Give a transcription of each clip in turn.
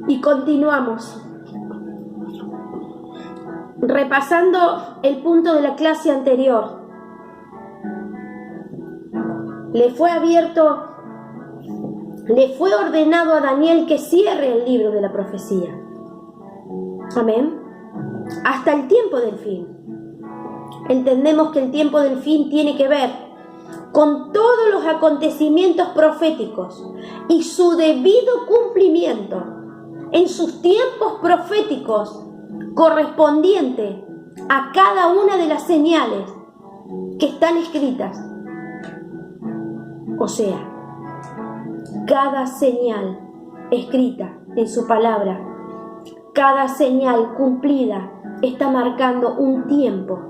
Y continuamos. Repasando el punto de la clase anterior. Le fue ordenado a Daniel que cierre el libro de la profecía. Amén. Hasta el tiempo del fin. Entendemos que el tiempo del fin tiene que ver con todos los acontecimientos proféticos y su debido cumplimiento en sus tiempos proféticos correspondiente a cada una de las señales que están escritas. O sea, cada señal escrita en su palabra, cada señal cumplida está marcando un tiempo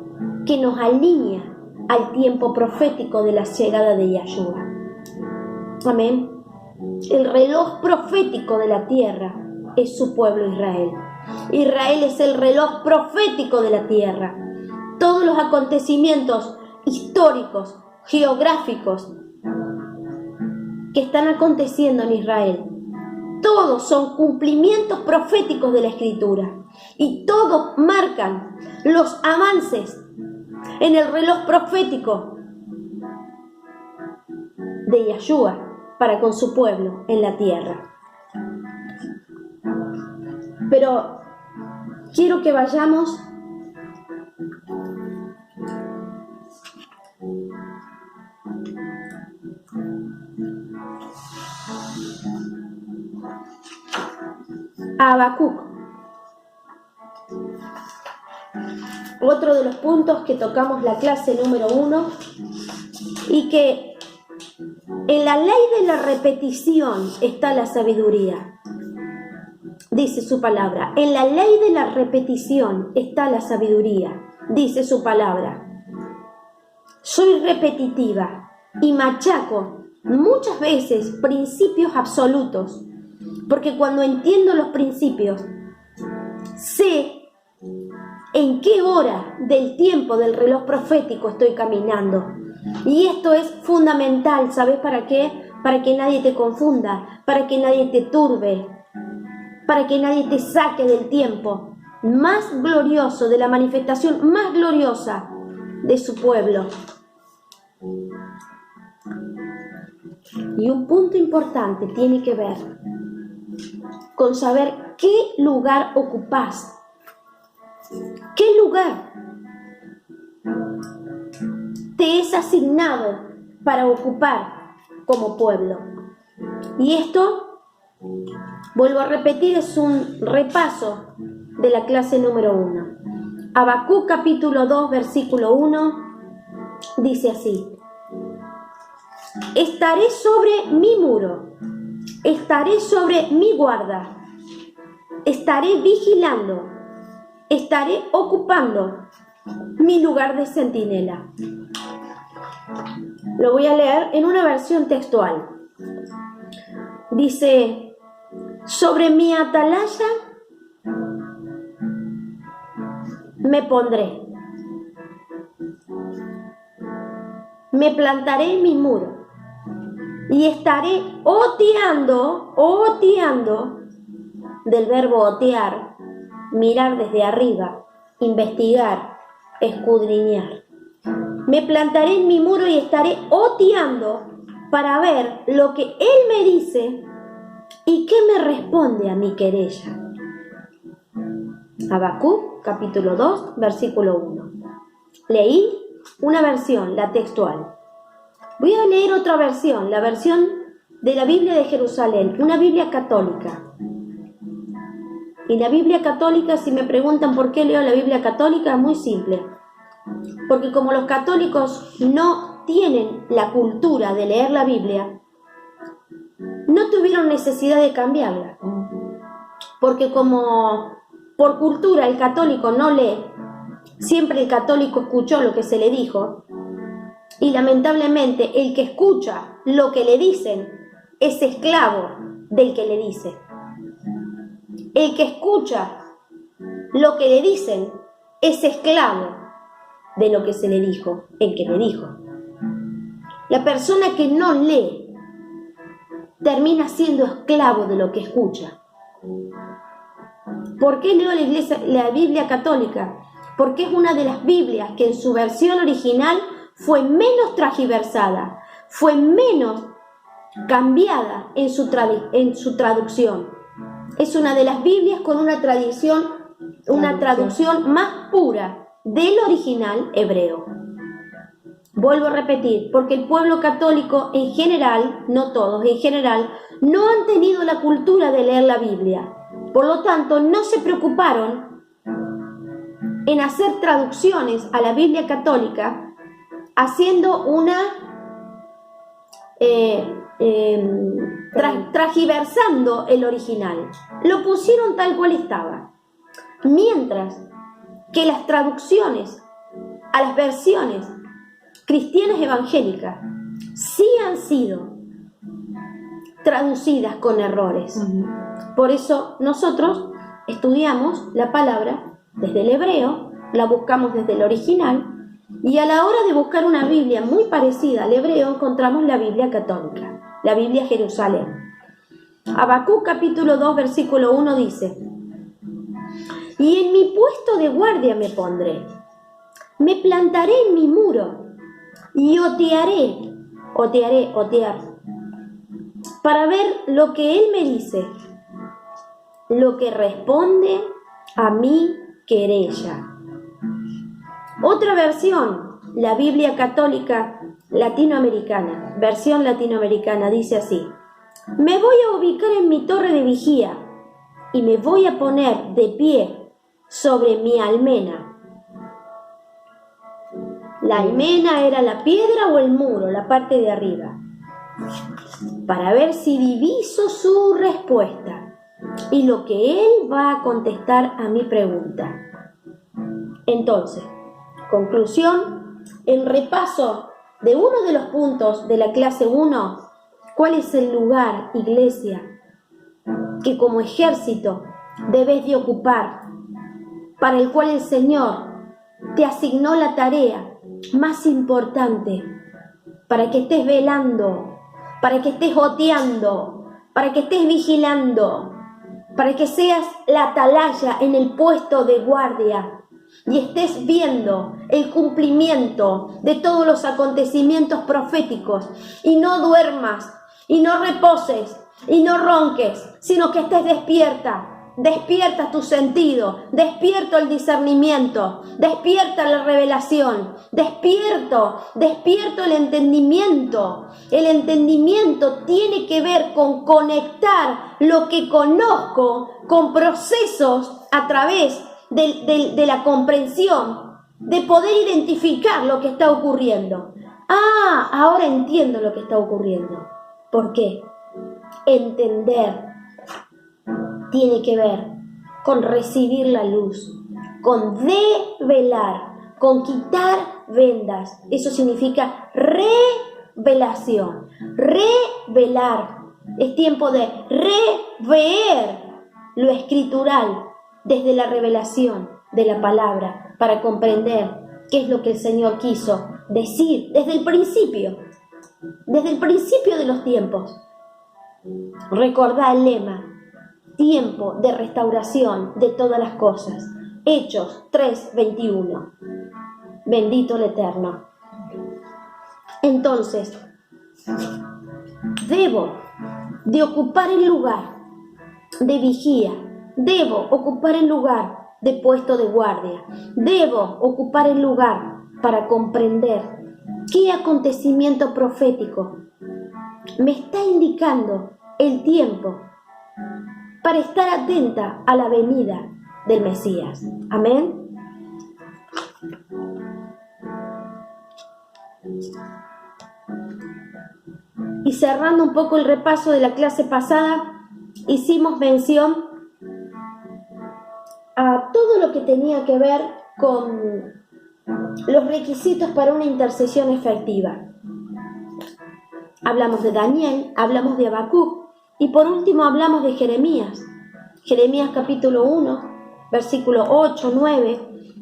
que nos alinea al tiempo profético de la llegada de Yahshua. Amén. El reloj profético de la tierra es su pueblo Israel. Israel es el reloj profético de la tierra. Todos los acontecimientos históricos, geográficos que están aconteciendo en Israel, todos son cumplimientos proféticos de la Escritura y todos marcan los avances en el reloj profético de Yahshua para con su pueblo en la tierra. Pero quiero que vayamos a Habacuc. Otro de los puntos que tocamos la clase número 1 y que en la ley de la repetición está la sabiduría. Dice su palabra, en la ley de la repetición está la sabiduría, dice su palabra. Soy repetitiva y machaco muchas veces principios absolutos, porque cuando entiendo los principios, sé en qué hora del tiempo del reloj profético estoy caminando. Y esto es fundamental, ¿sabes para qué? Para que nadie te confunda, para que nadie te turbe, para que nadie te saque del tiempo más glorioso, de la manifestación más gloriosa de su pueblo. Y un punto importante tiene que ver con saber qué lugar ocupás. ¿Qué lugar te es asignado para ocupar como pueblo? Y esto, vuelvo a repetir, es un repaso de la clase número 1. Habacuc capítulo 2, versículo 1, dice así: estaré sobre mi muro, estaré sobre mi guarda, estaré vigilando, estaré ocupando mi lugar de centinela. Lo voy a leer en una versión textual. Dice: sobre mi atalaya me pondré, me plantaré en mi muro y estaré oteando, del verbo otear, mirar desde arriba, investigar, escudriñar. Me plantaré en mi muro y estaré oteando para ver lo que Él me dice y qué me responde a mi querella. Habacuc, capítulo 2, versículo 1. Leí una versión, la textual. Voy a leer otra versión, la versión de la Biblia de Jerusalén, una Biblia católica. Y la Biblia católica, si me preguntan por qué leo la Biblia católica, es muy simple. Porque como los católicos no tienen la cultura de leer la Biblia, no tuvieron necesidad de cambiarla. Porque como por cultura el católico no lee, siempre el católico escuchó lo que se le dijo, y lamentablemente el que escucha lo que le dicen es esclavo del que le dice. El que escucha lo que le dicen es esclavo de lo que se le dijo, el que le dijo. La persona que no lee termina siendo esclavo de lo que escucha. ¿Por qué leo la Biblia católica? Porque es una de las Biblias que en su versión original fue menos transgiversada, fue menos cambiada en su traducción. Es una de las Biblias con una traducción más pura del original hebreo. Vuelvo a repetir, porque el pueblo católico en general, no todos, en general, no han tenido la cultura de leer la Biblia. Por lo tanto, no se preocuparon en hacer traducciones a la Biblia católica, haciendo transgiversando el original. Lo pusieron tal cual estaba. Mientras que las traducciones a las versiones cristianas evangélicas sí han sido traducidas con errores. Por eso nosotros estudiamos la palabra desde el hebreo, la buscamos desde el original, y a la hora de buscar una Biblia muy parecida al hebreo encontramos la Biblia católica, la Biblia Jerusalén. Habacuc capítulo 2 versículo 1 dice: y en mi puesto de guardia me pondré, me plantaré en mi muro y otear, para ver lo que él me dice, lo que responde a mi querella. Otra versión, la Biblia católica latinoamericana, versión latinoamericana, dice así: me voy a ubicar en mi torre de vigía y me voy a poner de pie sobre mi almena. La almena era la piedra o el muro, la parte de arriba, para ver si diviso su respuesta y lo que él va a contestar a mi pregunta. Entonces, conclusión, en repaso de uno de los puntos de la clase 1, ¿cuál es el lugar, iglesia, que como ejército debes de ocupar, para el cual el Señor te asignó la tarea más importante, para que estés velando, para que estés oteando, para que estés vigilando, para que seas la atalaya en el puesto de guardia y estés viendo el cumplimiento de todos los acontecimientos proféticos, y no duermas, y no reposes, y no ronques, sino que estés despierta. Despierta tu sentido, despierto el discernimiento, despierta la revelación, despierto el entendimiento. El entendimiento tiene que ver con conectar lo que conozco con procesos a través de la comprensión, de poder identificar lo que está ocurriendo. Ah, ahora entiendo lo que está ocurriendo. ¿Por qué? Entender tiene que ver con recibir la luz, con develar, con quitar vendas. Eso significa revelación, revelar. Es tiempo de rever lo escritural desde la revelación de la palabra, para comprender qué es lo que el Señor quiso decir desde el principio de los tiempos. Recordá el lema: tiempo de restauración de todas las cosas. Hechos 3:21. Bendito el Eterno. Entonces, debo de ocupar el lugar de vigía, debo ocupar el lugar de puesto de guardia, debo ocupar el lugar para comprender qué acontecimiento profético me está indicando el tiempo, para estar atenta a la venida del Mesías. Amén. Y cerrando un poco el repaso de la clase pasada, hicimos mención a todo lo que tenía que ver con los requisitos para una intercesión efectiva. Hablamos de Daniel, hablamos de Habacuc, y por último hablamos de Jeremías. Jeremías capítulo 1, versículo 8, 9,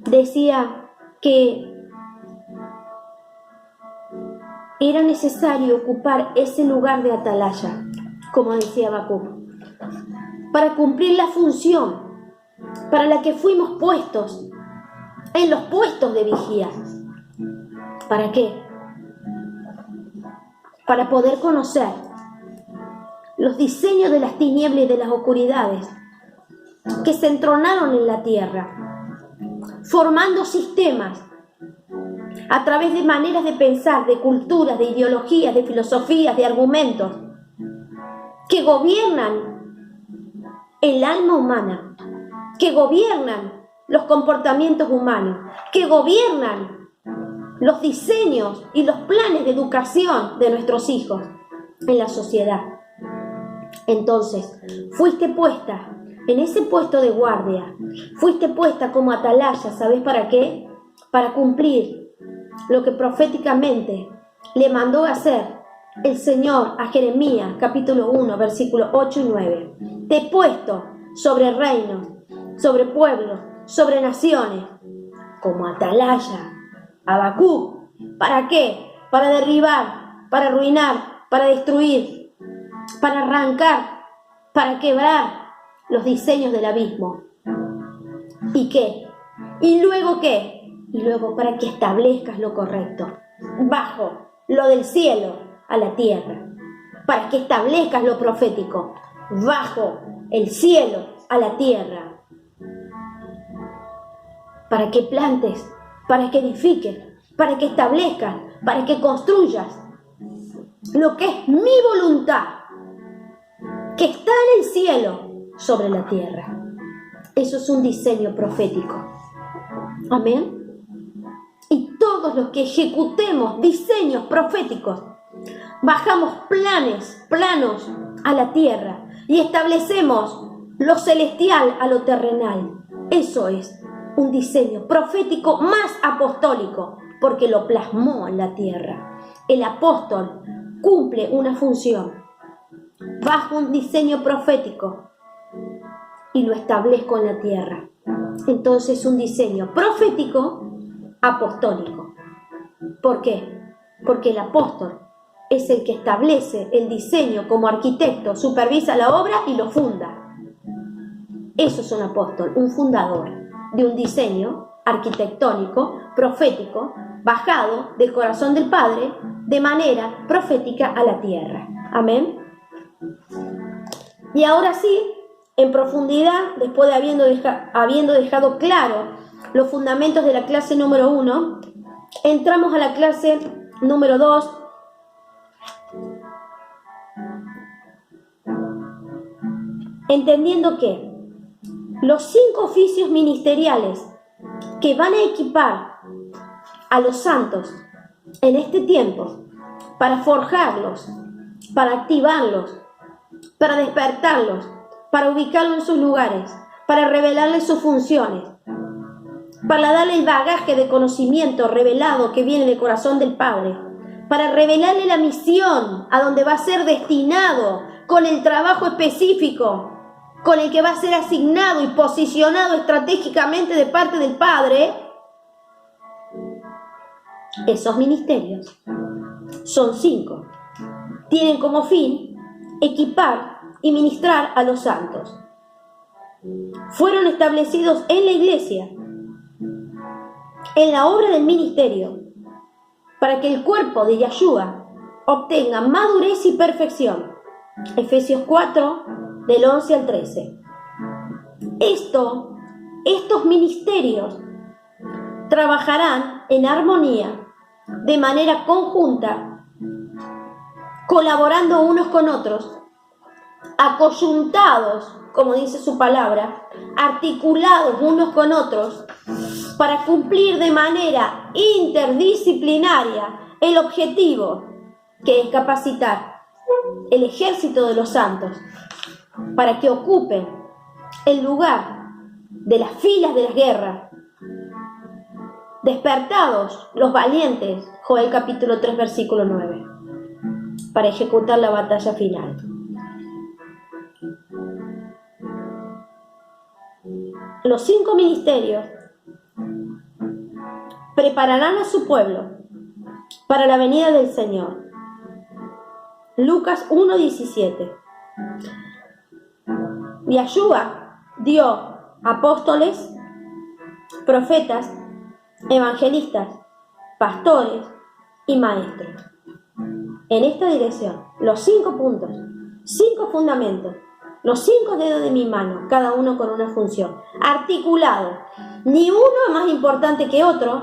decía que era necesario ocupar ese lugar de atalaya, como decía Habacuc, para cumplir la función para la que fuimos puestos en los puestos de vigía. ¿Para qué? Para poder conocer los diseños de las tinieblas y de las oscuridades que se entronaron en la tierra, formando sistemas a través de maneras de pensar, de culturas, de ideologías, de filosofías, de argumentos que gobiernan el alma humana, que gobiernan los comportamientos humanos, que gobiernan los diseños y los planes de educación de nuestros hijos en la sociedad. Entonces, fuiste puesta en ese puesto de guardia, fuiste puesta como atalaya, ¿sabes para qué? Para cumplir lo que proféticamente le mandó a hacer el Señor a Jeremías, capítulo 1, versículos 8 y 9. Te he puesto sobre reinos, sobre pueblos, sobre naciones, como atalaya, Habacuc. ¿Para qué? Para derribar, para arruinar, para destruir, para arrancar, para quebrar los diseños del abismo. ¿Y qué? ¿Y luego qué? Y luego para que establezcas lo correcto, bajo lo del cielo a la tierra, para que establezcas lo profético, bajo el cielo a la tierra, para que plantes, para que edifiques, para que establezcas, para que construyas lo que es mi voluntad, que está en el cielo sobre la tierra. Eso es un diseño profético. Amén. Y todos los que ejecutemos diseños proféticos, bajamos planos a la tierra y establecemos lo celestial a lo terrenal. Eso es un diseño profético más apostólico, porque lo plasmó en la tierra. El apóstol cumple una función bajo un diseño profético y lo establezco en la tierra. Entonces, un diseño profético apostólico. ¿Por qué? Porque el apóstol es el que establece el diseño como arquitecto, supervisa la obra y lo funda. Eso es un apóstol, un fundador de un diseño arquitectónico, profético, bajado del corazón del Padre de manera profética a la tierra. Amén. Y ahora sí, en profundidad, después de habiendo dejado claro los fundamentos de la clase número 1, entramos a la clase número 2, entendiendo que los 5 oficios ministeriales que van a equipar a los santos en este tiempo para forjarlos, para activarlos, para despertarlos, para ubicarlos en sus lugares, para revelarles sus funciones, para darle el bagaje de conocimiento revelado que viene del corazón del Padre, para revelarle la misión a donde va a ser destinado con el trabajo específico con el que va a ser asignado y posicionado estratégicamente de parte del Padre. Esos ministerios son 5. Tienen como fin equipar y ministrar a los santos. Fueron establecidos en la iglesia, en la obra del ministerio, para que el cuerpo de Yahshua obtenga madurez y perfección. Efesios 4, del 11 al 13. Estos ministerios trabajarán en armonía, de manera conjunta, colaborando unos con otros, acoyuntados, como dice su palabra, articulados unos con otros, para cumplir de manera interdisciplinaria el objetivo, que es capacitar el ejército de los santos para que ocupen el lugar de las filas de las guerras. Despertados los valientes, Joel capítulo 3, versículo 9, para ejecutar la batalla final. Los 5 ministerios prepararán a su pueblo para la venida del Señor. Lucas 1:17. Yahshua dio apóstoles, profetas, evangelistas, pastores y maestros. En esta dirección, los 5 puntos, 5 fundamentos, los 5 dedos de mi mano, cada uno con una función, articulado. Ni uno es más importante que otro,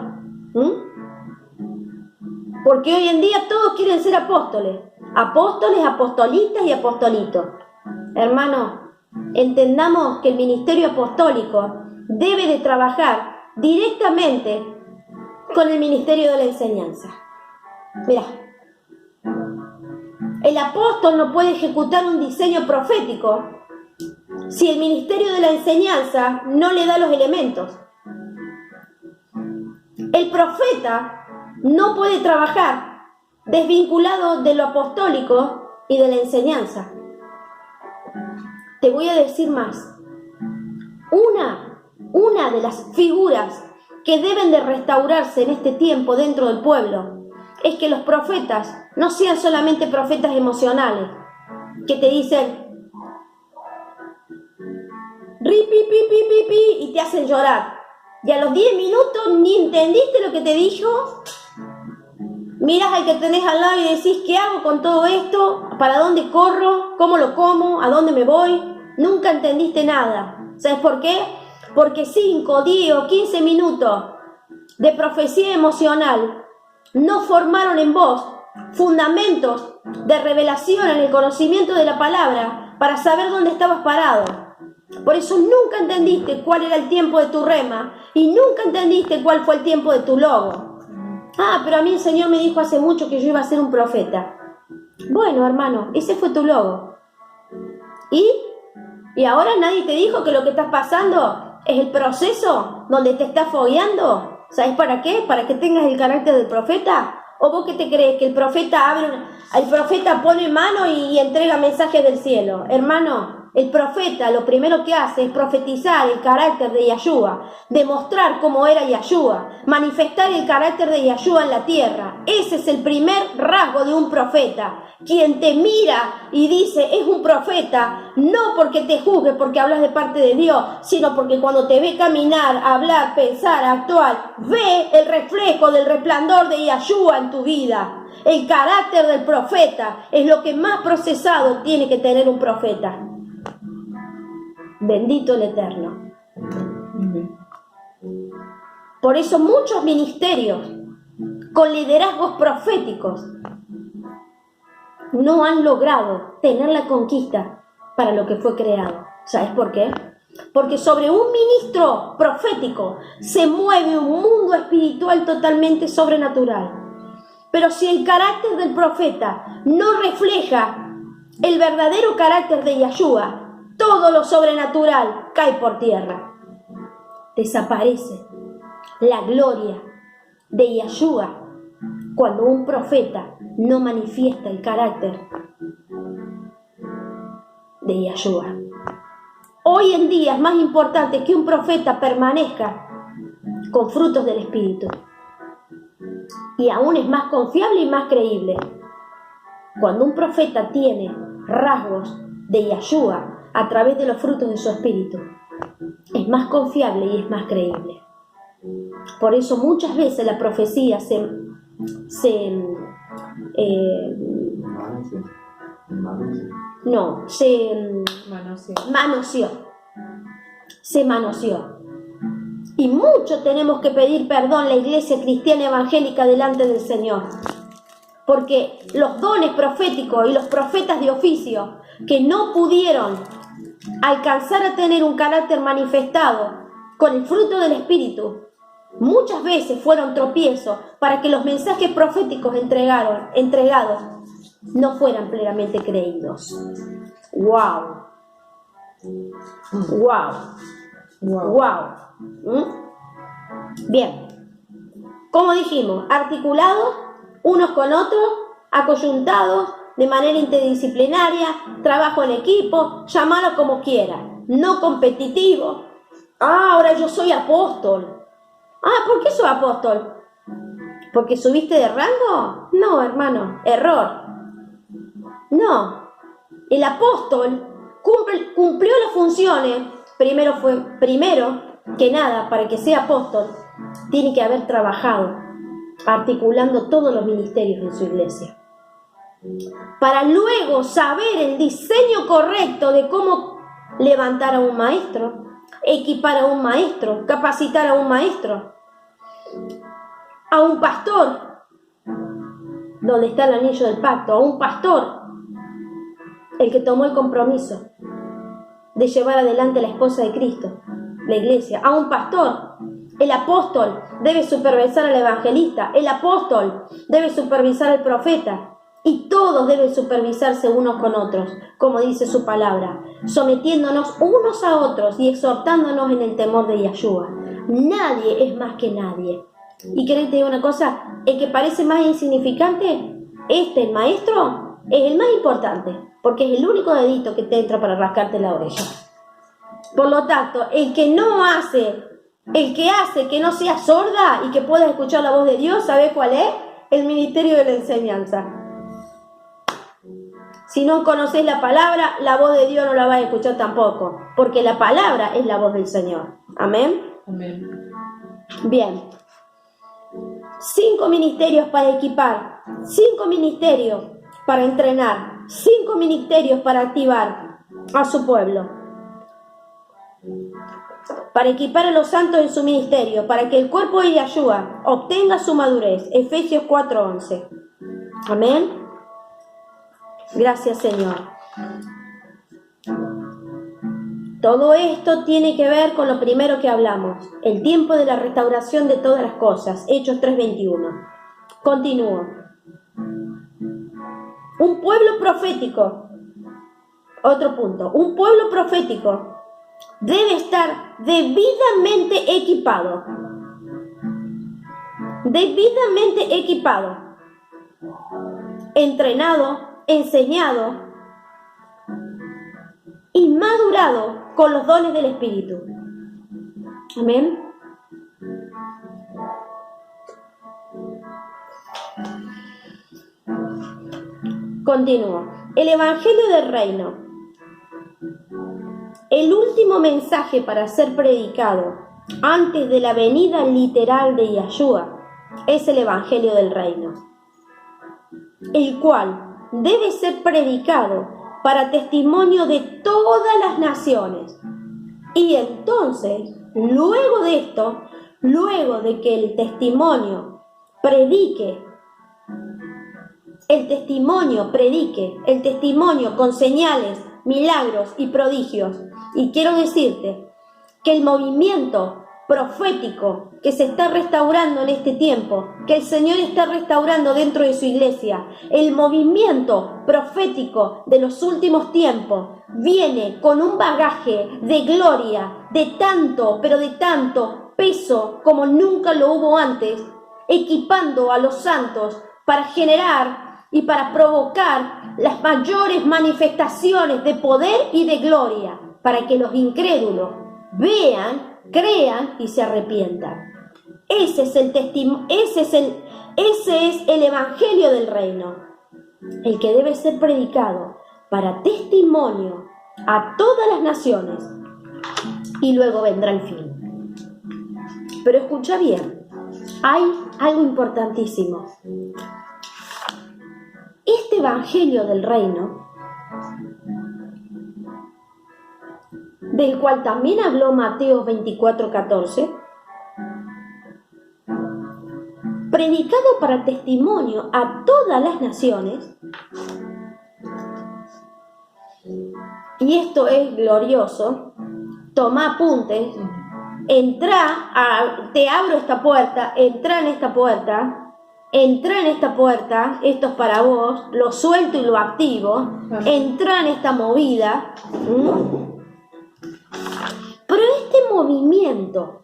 porque hoy en día todos quieren ser apóstoles, apostolistas y apostolitos. Hermano, entendamos que el ministerio apostólico debe de trabajar directamente con el ministerio de la enseñanza. Mirá, el apóstol no puede ejecutar un diseño profético si el ministerio de la enseñanza no le da los elementos. El profeta no puede trabajar desvinculado de lo apostólico y de la enseñanza. Te voy a decir más. Una de las figuras que deben de restaurarse en este tiempo dentro del pueblo es que los profetas no sean solamente profetas emocionales, que te dicen ri, pi, pi, pi, pi, pi, y te hacen llorar. Y a los 10 minutos ni entendiste lo que te dijo. Miras al que tenés al lado y decís, ¿qué hago con todo esto? ¿Para dónde corro? ¿Cómo lo como? ¿A dónde me voy? Nunca entendiste nada. ¿Sabes por qué? Porque 5, 10 o 15 minutos de profecía emocional no formaron en vos fundamentos de revelación en el conocimiento de la palabra para saber dónde estabas parado. Por eso nunca entendiste cuál era el tiempo de tu rema y nunca entendiste cuál fue el tiempo de tu logo. Pero a mí el Señor me dijo hace mucho que yo iba a ser un profeta. Bueno, hermano, ese fue tu logo. ¿Y ahora nadie te dijo que lo que estás pasando es el proceso donde te estás fogueando? ¿Sabes para qué? ¿Para que tengas el carácter del profeta? ¿O vos qué te crees? ¿Que el profeta pone mano y entrega mensajes del cielo? Hermano, el profeta lo primero que hace es profetizar el carácter de Yahshua, demostrar cómo era Yahshua, manifestar el carácter de Yahshua en la tierra. Ese es el primer rasgo de un profeta. Quien te mira y dice es un profeta, no porque te juzgue porque hablas de parte de Dios, sino porque cuando te ve caminar, hablar, pensar, actuar, ve el reflejo del resplandor de Yahshua en tu vida. El carácter del profeta es lo que más procesado tiene que tener un profeta. Bendito el Eterno. Por eso muchos ministerios con liderazgos proféticos no han logrado tener la conquista para lo que fue creado. ¿Sabes por qué? Porque sobre un ministro profético se mueve un mundo espiritual totalmente sobrenatural. Pero si el carácter del profeta no refleja el verdadero carácter de Yahshua, todo lo sobrenatural cae por tierra. Desaparece la gloria de Yahshua cuando un profeta no manifiesta el carácter de Yahshua. Hoy en día es más importante que un profeta permanezca con frutos del Espíritu. Y aún es más confiable y más creíble cuando un profeta tiene rasgos de Yahshua a través de los frutos de su espíritu. Es más confiable y es más creíble. Por eso muchas veces la profecía se manoseó. Y mucho tenemos que pedir perdón la iglesia cristiana evangélica delante del Señor. Porque los dones proféticos y los profetas de oficio que no pudieron alcanzar a tener un carácter manifestado con el fruto del Espíritu, muchas veces fueron tropiezos para que los mensajes proféticos entregados no fueran plenamente creídos. ¡Wow! ¡Wow! ¡Wow! Bien, como dijimos, articulados unos con otros, acoyuntados, de manera interdisciplinaria, trabajo en equipo, llámalo como quiera, no competitivo. Ahora yo soy apóstol. ¿Por qué soy apóstol? ¿Porque subiste de rango? No, hermano, error. No, el apóstol cumplió las funciones primero que nada, para que sea apóstol, tiene que haber trabajado articulando todos los ministerios en su iglesia, para luego saber el diseño correcto de cómo levantar a un maestro, equipar a un maestro, capacitar a un maestro, a un pastor, donde está el anillo del pacto, a un pastor, el que tomó el compromiso de llevar adelante a la esposa de Cristo, la iglesia, a un pastor. El apóstol debe supervisar al evangelista, el apóstol debe supervisar al profeta, y todos deben supervisarse unos con otros, como dice su palabra, sometiéndonos unos a otros y exhortándonos en el temor de Yahshua. Nadie es más que nadie. Y querés que te diga una cosa, el que parece más insignificante, el maestro, es el más importante, porque es el único dedito que te entra para rascarte la oreja. Por lo tanto, el que hace que no sea sorda y que pueda escuchar la voz de Dios, ¿sabe cuál es? El ministerio de la enseñanza. Si no conoces la palabra, la voz de Dios no la vas a escuchar tampoco, porque la palabra es la voz del Señor. Amén. Amén. Bien. 5 ministerios para equipar, 5 ministerios para entrenar, 5 ministerios para activar a su pueblo, para equipar a los santos en su ministerio, para que el cuerpo de Yahshua obtenga su madurez. Efesios 4:11. Amén. Gracias, Señor. Todo esto tiene que ver con lo primero que hablamos, el tiempo de la restauración de todas las cosas, Hechos 3:21. Continúo. Un pueblo profético, otro punto, un pueblo profético debe estar debidamente equipado, entrenado, enseñado y madurado con los dones del Espíritu. Amén. Continúo. El Evangelio del Reino. El último mensaje para ser predicado antes de la venida literal de Yahshua es el Evangelio del Reino, el cual debe ser predicado para testimonio de todas las naciones. Y entonces, luego de esto, luego de que el testimonio predique, el testimonio con señales, milagros y prodigios. Y quiero decirte que el movimiento profético que se está restaurando en este tiempo, que el Señor está restaurando dentro de su iglesia, el movimiento profético de los últimos tiempos, viene con un bagaje de gloria, de tanto, pero de tanto peso como nunca lo hubo antes, equipando a los santos para generar y para provocar las mayores manifestaciones de poder y de gloria, para que los incrédulos vean, crean y se arrepientan. Ese es el Evangelio del Reino, el que debe ser predicado para testimonio a todas las naciones, y luego vendrá el fin. Pero escucha bien, hay algo importantísimo. Este Evangelio del Reino, del cual también habló Mateo 24:14, predicado para testimonio a todas las naciones, y esto es glorioso. Toma apuntes, te abro esta puerta, entra en esta puerta, esto es para vos, lo suelto y lo activo, entra en esta movida. Pero este movimiento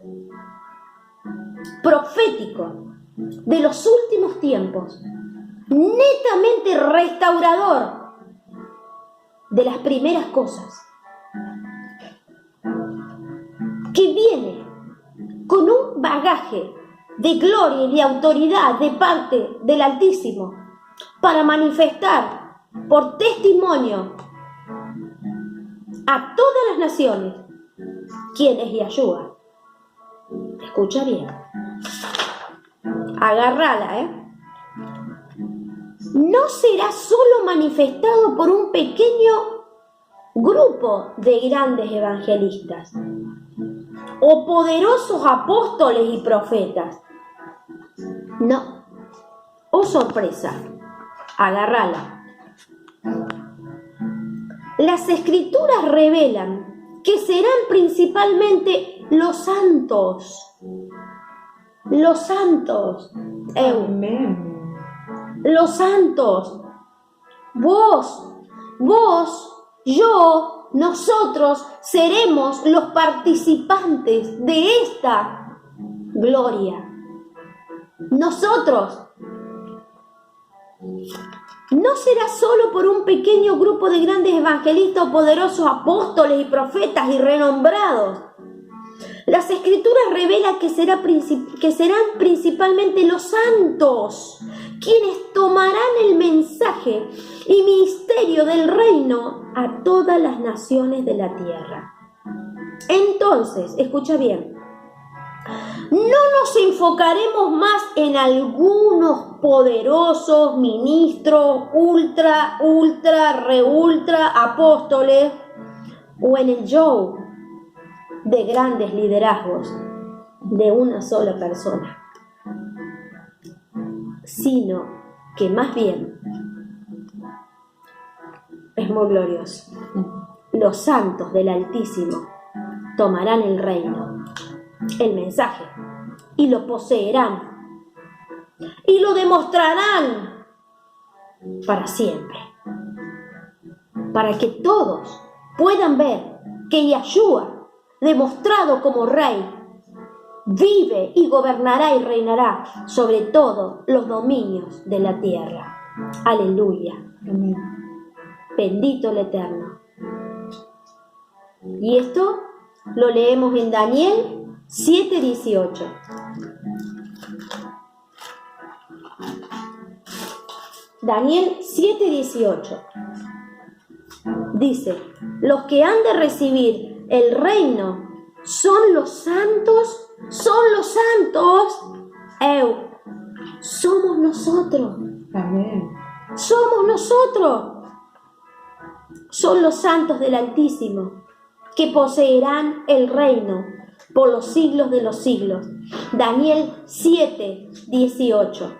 profético de los últimos tiempos, netamente restaurador de las primeras cosas, que viene con un bagaje de gloria y de autoridad de parte del Altísimo para manifestar por testimonio a todas las naciones ¿Quién es Yahshua? Escucha bien. Agárrala, No será solo manifestado por un pequeño grupo de grandes evangelistas o poderosos apóstoles y profetas. No. Oh, sorpresa. Agárrala. Las escrituras revelan que serán principalmente los santos. Los santos. Amén. Los santos. Vos, yo, nosotros seremos los participantes de esta gloria. Nosotros. No será solo por un pequeño grupo de grandes evangelistas o poderosos apóstoles y profetas y renombrados. Las escrituras revelan que serán principalmente los santos quienes tomarán el mensaje y misterio del reino a todas las naciones de la tierra. Entonces, escucha bien, no nos enfocaremos más en algunos poderosos ministros, ultra apóstoles o en el show de grandes liderazgos de una sola persona, sino que más bien es muy glorioso. Los santos del Altísimo tomarán el reino, el mensaje, y lo poseerán y lo demostrarán para siempre, para que todos puedan ver que Yahshua, demostrado como rey, vive y gobernará y reinará sobre todos los dominios de la tierra. Aleluya. Amén. Bendito el Eterno. Y esto lo leemos en Daniel 7:18. Daniel 7:18 dice: los que han de recibir el reino son los santos, somos nosotros. Amén. Somos nosotros. Son los santos del Altísimo que poseerán el reino por los siglos de los siglos. Daniel 7:18.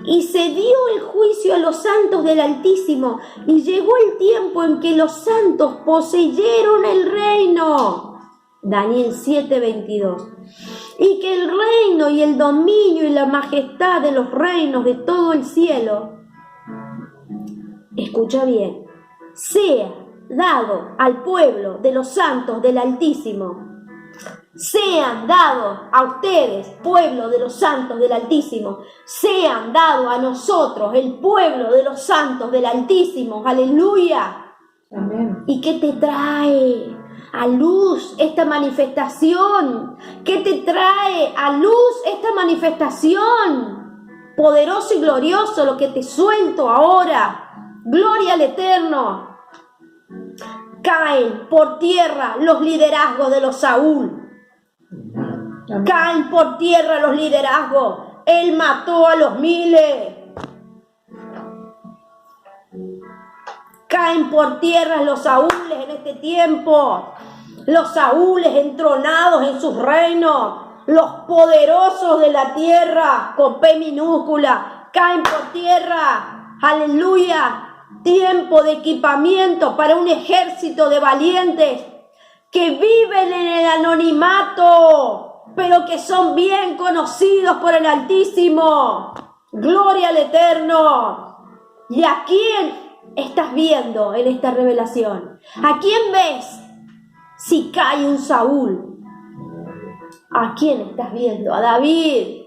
Y se dio el juicio a los santos del Altísimo, y llegó el tiempo en que los santos poseyeron el reino. Daniel 7:22. Y que el reino y el dominio y la majestad de los reinos de todo el cielo, escucha bien, sea dado al pueblo de los santos del Altísimo. Sean dados a ustedes, pueblo de los santos del Altísimo. Sean dados a nosotros, el pueblo de los santos del Altísimo. Aleluya. Amén. ¿Y qué te trae a luz esta manifestación? ¿Qué te trae a luz esta manifestación? Poderoso y glorioso lo que te suelto ahora. Gloria al Eterno. Caen por tierra los liderazgos de los Saúl. Amén. Caen por tierra los liderazgos. Él mató a los miles. Caen por tierra los Saúles en este tiempo. Los Saúles entronados en sus reinos. Los poderosos de la tierra, con P minúscula, caen por tierra. Aleluya. Tiempo de equipamiento para un ejército de valientes que viven en el anonimato, pero que son bien conocidos por el Altísimo. Gloria al Eterno. ¿Y a quién estás viendo en esta revelación? ¿A quién ves si cae un Saúl? ¿A quién estás viendo? A David,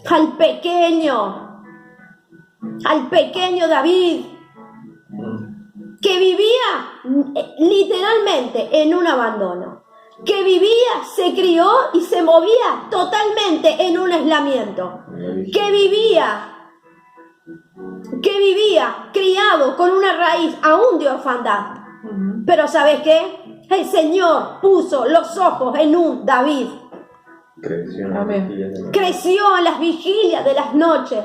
al pequeño David, que vivía literalmente en un abandono, que vivía, se crió y se movía totalmente en un aislamiento, que vivía criado con una raíz aún de orfandad. Pero ¿sabes qué? el Señor puso los ojos en un David. Creció en las vigilias de las noches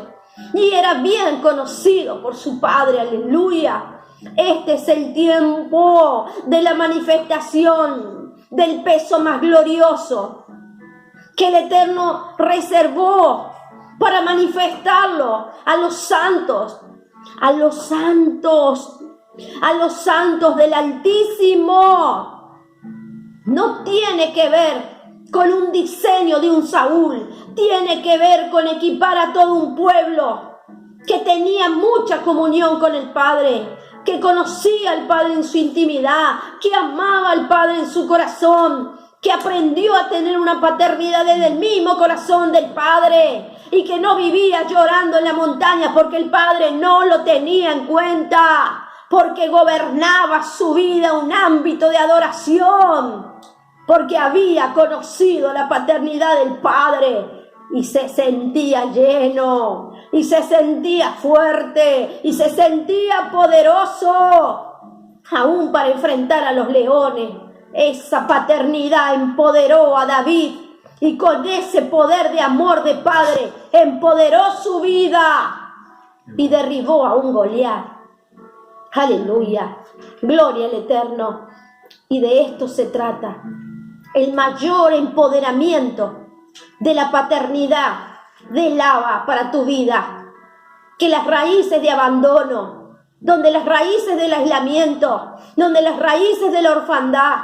y era bien conocido por su padre. Aleluya. Este es el tiempo de la manifestación del peso más glorioso que el Eterno reservó para manifestarlo a los santos, a los santos, a los santos del Altísimo. No tiene que ver con un diseño de un Saúl, tiene que ver con equipar a todo un pueblo que tenía mucha comunión con el Padre, que conocía al Padre en su intimidad, que amaba al Padre en su corazón, que aprendió a tener una paternidad desde el mismo corazón del Padre y que no vivía llorando en la montaña porque el Padre no lo tenía en cuenta, porque gobernaba su vida un ámbito de adoración, porque había conocido la paternidad del Padre y se sentía lleno, y se sentía fuerte, y se sentía poderoso, aún para enfrentar a los leones. Esa paternidad empoderó a David, y con ese poder de amor de padre empoderó su vida y derribó a un Goliat. Aleluya, gloria al Eterno. Y de esto se trata, el mayor empoderamiento de la paternidad del Abba para tu vida, que las raíces de abandono, donde las raíces del aislamiento, donde las raíces de la orfandad,